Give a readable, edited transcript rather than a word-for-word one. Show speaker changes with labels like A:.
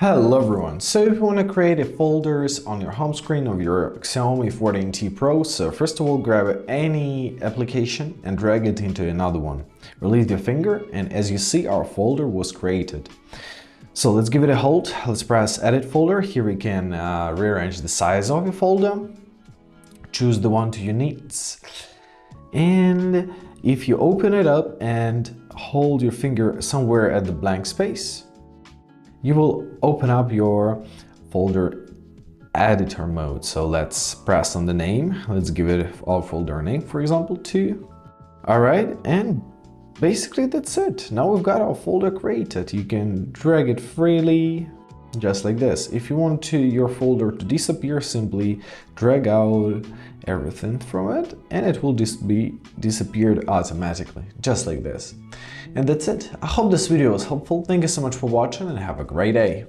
A: Hello everyone, so if you want to create a folders on your home screen of your Xiaomi 14T Pro, so first of all grab any application and drag it into another one. Release your finger and as you see our folder was created. So let's give it a hold, let's press edit folder, here we can rearrange the size of your folder, choose the one to your needs, and if you open it up and hold your finger somewhere at the blank space, you will open up your folder editor mode. So let's press on the name. Let's give it our folder name, for example, 2. All right, and basically that's it. Now we've got our folder created. You can drag it freely, just like this. If you want your folder to disappear, simply drag out everything from it and it will just be disappeared automatically, just like this. And that's it. I hope this video was helpful. Thank you so much for watching and have a great day.